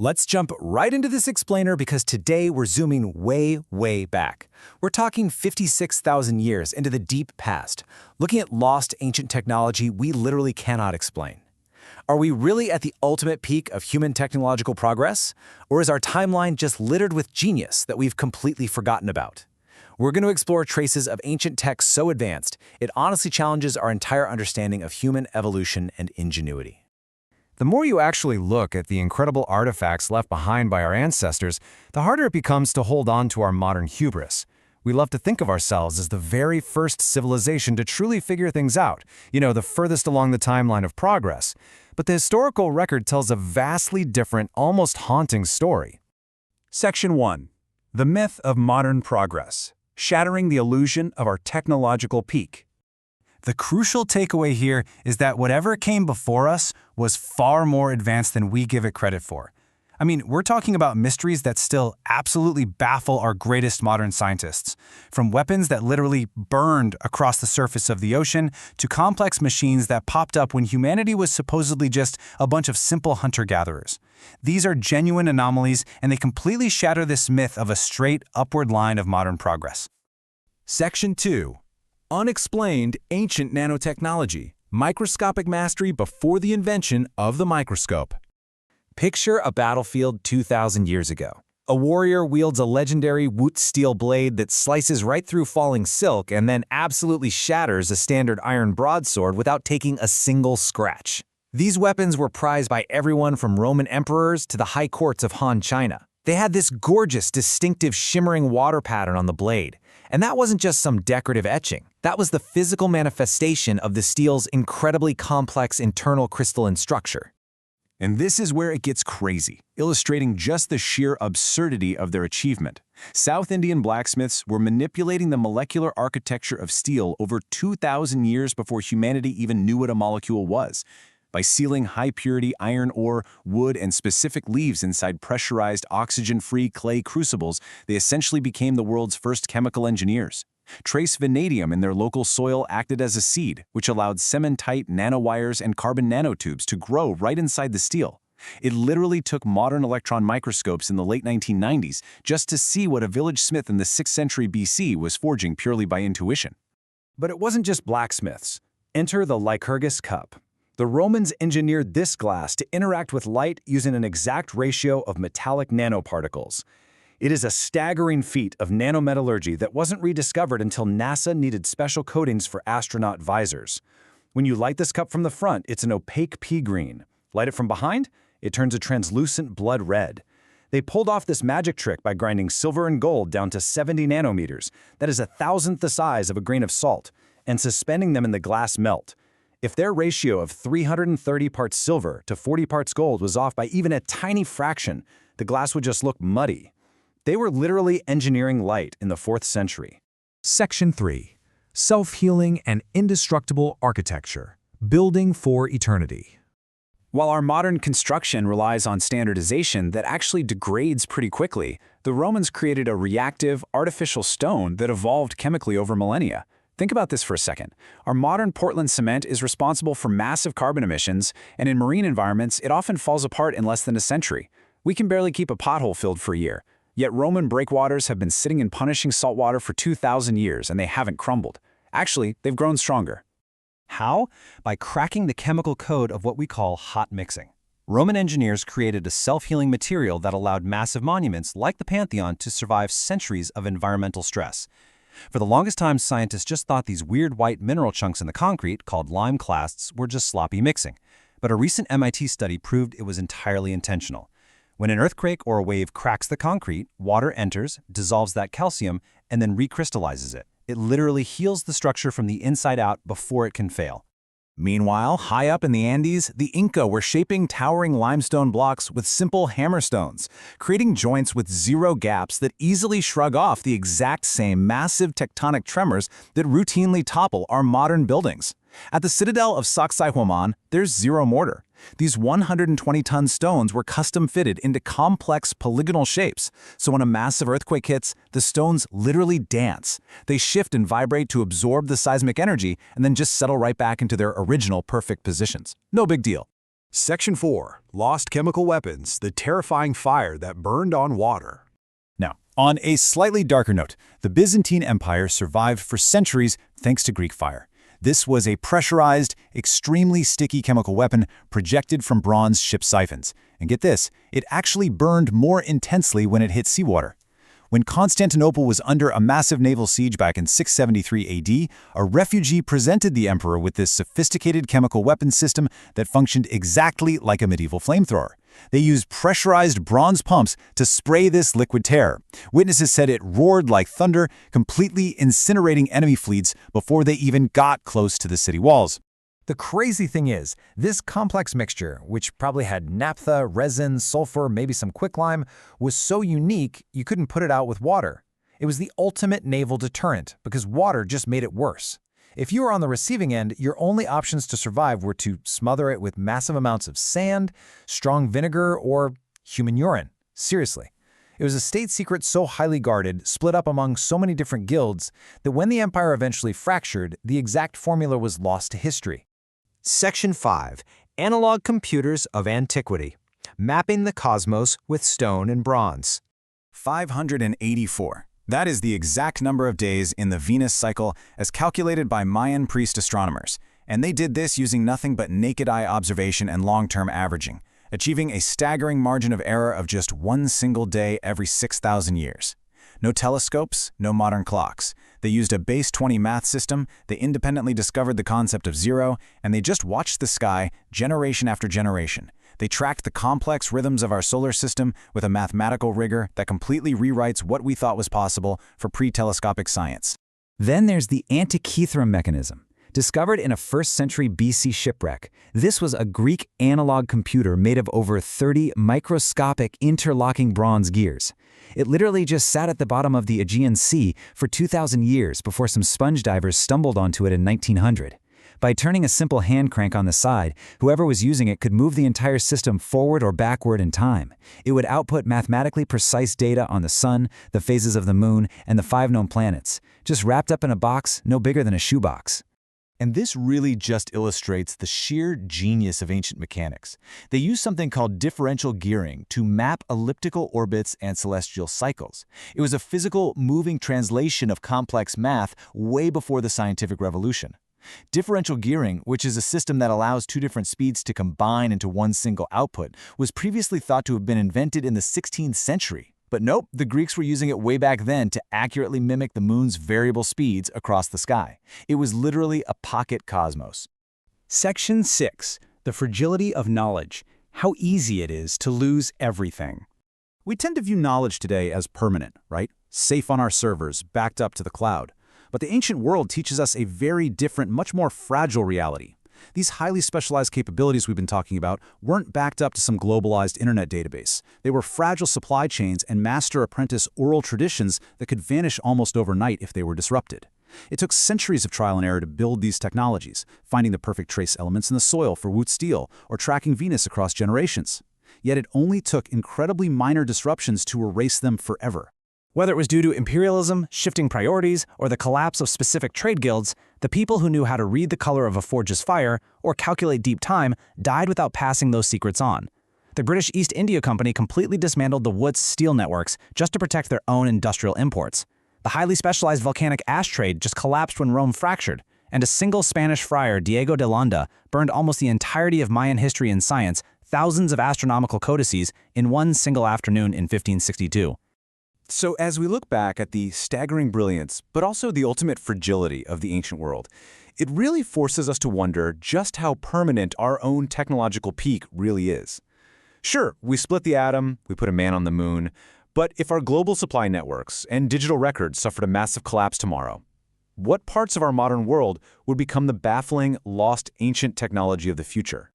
Let's jump right into this explainer because today we're zooming way back. We're talking 56,000 years into the deep past, looking at lost ancient technology we literally cannot explain. Are we really at the ultimate peak of human technological progress? Or is our timeline just littered with genius that we've completely forgotten about? We're going to explore traces of ancient tech so advanced, it honestly challenges our entire understanding of human evolution and ingenuity. The more you actually look at the incredible artifacts left behind by our ancestors, the harder it becomes to hold on to our modern hubris. We love to think of ourselves as the very first civilization to truly figure things out, the furthest along the timeline of progress. But the historical record tells a vastly different, almost haunting story. Section 1. The myth of modern progress, shattering the illusion of our technological peak. The crucial takeaway here is that whatever came before us was far more advanced than we give it credit for. I mean, we're talking about mysteries that still absolutely baffle our greatest modern scientists. From weapons that literally burned across the surface of the ocean to complex machines that popped up when humanity was supposedly just a bunch of simple hunter-gatherers. These are genuine anomalies, and they completely shatter this myth of a straight upward line of modern progress. Section 2. Unexplained ancient nanotechnology, microscopic mastery before the invention of the microscope. Picture a battlefield 2,000 years ago. A warrior wields a legendary Woot steel blade that slices right through falling silk and then absolutely shatters a standard iron broadsword without taking a single scratch. These weapons were prized by everyone from Roman emperors to the high courts of Han China. They had this gorgeous, distinctive shimmering water pattern on the blade. And that wasn't just some decorative etching. That was the physical manifestation of the steel's incredibly complex internal crystalline structure. And this is where it gets crazy, illustrating just the sheer absurdity of their achievement. South Indian blacksmiths were manipulating the molecular architecture of steel over 2,000 years before humanity even knew what a molecule was. By sealing high-purity iron ore, wood, and specific leaves inside pressurized, oxygen-free clay crucibles, they essentially became the world's first chemical engineers. Trace vanadium in their local soil acted as a seed, which allowed cementite nanowires and carbon nanotubes to grow right inside the steel. It literally took modern electron microscopes in the late 1990s just to see what a village smith in the 6th century BC was forging purely by intuition. But it wasn't just blacksmiths. Enter the Lycurgus cup. The Romans engineered this glass to interact with light using an exact ratio of metallic nanoparticles. It is a staggering feat of nanometallurgy that wasn't rediscovered until NASA needed special coatings for astronaut visors. When you light this cup from the front, it's an opaque pea green. Light it from behind, it turns a translucent blood red. They pulled off this magic trick by grinding silver and gold down to 70 nanometers, that is 1,000th the size of a grain of salt, and suspending them in the glass melt. If their ratio of 330 parts silver to 40 parts gold was off by even a tiny fraction, the glass would just look muddy. They were literally engineering light in the 4th century. Section 3. Self-healing and indestructible architecture, building for eternity. While our modern construction relies on standardization that actually degrades pretty quickly, the Romans created a reactive, artificial stone that evolved chemically over millennia. Think about this for a second. Our modern Portland cement is responsible for massive carbon emissions, and in marine environments, it often falls apart in less than a century. We can barely keep a pothole filled for a year. Yet Roman breakwaters have been sitting in punishing saltwater for 2,000 years, and they haven't crumbled. Actually, they've grown stronger. How? By cracking the chemical code of what we call hot mixing. Roman engineers created a self-healing material that allowed massive monuments like the Pantheon to survive centuries of environmental stress. For the longest time, scientists just thought these weird white mineral chunks in the concrete, called lime clasts, were just sloppy mixing. But a recent MIT study proved it was entirely intentional. When an earthquake or a wave cracks the concrete, water enters, dissolves that calcium, and then recrystallizes it. It literally heals the structure from the inside out before it can fail. Meanwhile, high up in the Andes, the Inca were shaping towering limestone blocks with simple hammerstones, creating joints with zero gaps that easily shrug off the exact same massive tectonic tremors that routinely topple our modern buildings. At the citadel of Sacsayhuaman, there's zero mortar. These 120-ton stones were custom-fitted into complex polygonal shapes, so when a massive earthquake hits, the stones literally dance. They shift and vibrate to absorb the seismic energy and then just settle right back into their original perfect positions. No big deal. Section 4. Lost chemical weapons, the terrifying fire that burned on water. Now, on a slightly darker note, the Byzantine Empire survived for centuries thanks to Greek fire. This was a pressurized, extremely sticky chemical weapon projected from bronze ship siphons. And get this, it actually burned more intensely when it hit seawater. When Constantinople was under a massive naval siege back in 673 AD, a refugee presented the emperor with this sophisticated chemical weapon system that functioned exactly like a medieval flamethrower. They used pressurized bronze pumps to spray this liquid terror. Witnesses said it roared like thunder, completely incinerating enemy fleets before they even got close to the city walls. The crazy thing is, this complex mixture, which probably had naphtha, resin, sulfur, maybe some quicklime, was so unique you couldn't put it out with water. It was the ultimate naval deterrent because water just made it worse. If you were on the receiving end, your only options to survive were to smother it with massive amounts of sand, strong vinegar, or human urine. Seriously. It was a state secret so highly guarded, split up among so many different guilds, that when the empire eventually fractured, the exact formula was lost to history. Section 5. Analog Computers of Antiquity. Mapping the cosmos with stone and bronze. 584. That is the exact number of days in the Venus cycle as calculated by Mayan priest astronomers, and they did this using nothing but naked eye observation and long-term averaging, achieving a staggering margin of error of just one single day every 6,000 years. No telescopes, no modern clocks. They used a base 20 math system, they independently discovered the concept of zero, and they just watched the sky generation after generation. They tracked the complex rhythms of our solar system with a mathematical rigor that completely rewrites what we thought was possible for pre-telescopic science. Then there's the Antikythera mechanism. Discovered in a 1st century BC shipwreck, this was a Greek analog computer made of over 30 microscopic interlocking bronze gears. It literally just sat at the bottom of the Aegean Sea for 2,000 years before some sponge divers stumbled onto it in 1900. By turning a simple hand crank on the side, whoever was using it could move the entire system forward or backward in time. It would output mathematically precise data on the sun, the phases of the moon, and the 5 known planets, just wrapped up in a box no bigger than a shoebox. And this really just illustrates the sheer genius of ancient mechanics. They used something called differential gearing to map elliptical orbits and celestial cycles. It was a physical, moving translation of complex math way before the scientific revolution. Differential gearing, which is a system that allows 2 different speeds to combine into one single output, was previously thought to have been invented in the 16th century. But nope, the Greeks were using it way back then to accurately mimic the moon's variable speeds across the sky. It was literally a pocket cosmos. Section 6. The fragility of knowledge. How easy it is to lose everything. We tend to view knowledge today as permanent, right? Safe on our servers, backed up to the cloud. But the ancient world teaches us a very different, much more fragile reality. These highly specialized capabilities we've been talking about weren't backed up to some globalized internet database. They were fragile supply chains and master-apprentice oral traditions that could vanish almost overnight if they were disrupted. It took centuries of trial and error to build these technologies, finding the perfect trace elements in the soil for Wootz steel or tracking Venus across generations. Yet it only took incredibly minor disruptions to erase them forever. Whether it was due to imperialism, shifting priorities, or the collapse of specific trade guilds, the people who knew how to read the color of a forge's fire or calculate deep time died without passing those secrets on. The British East India Company completely dismantled the Wootz steel networks just to protect their own industrial imports. The highly specialized volcanic ash trade just collapsed when Rome fractured, and a single Spanish friar, Diego de Landa, burned almost the entirety of Mayan history and science, thousands of astronomical codices, in one single afternoon in 1562. So as we look back at the staggering brilliance, but also the ultimate fragility of the ancient world, it really forces us to wonder just how permanent our own technological peak really is. Sure, we split the atom, we put a man on the moon, but if our global supply networks and digital records suffered a massive collapse tomorrow, what parts of our modern world would become the baffling, lost ancient technology of the future?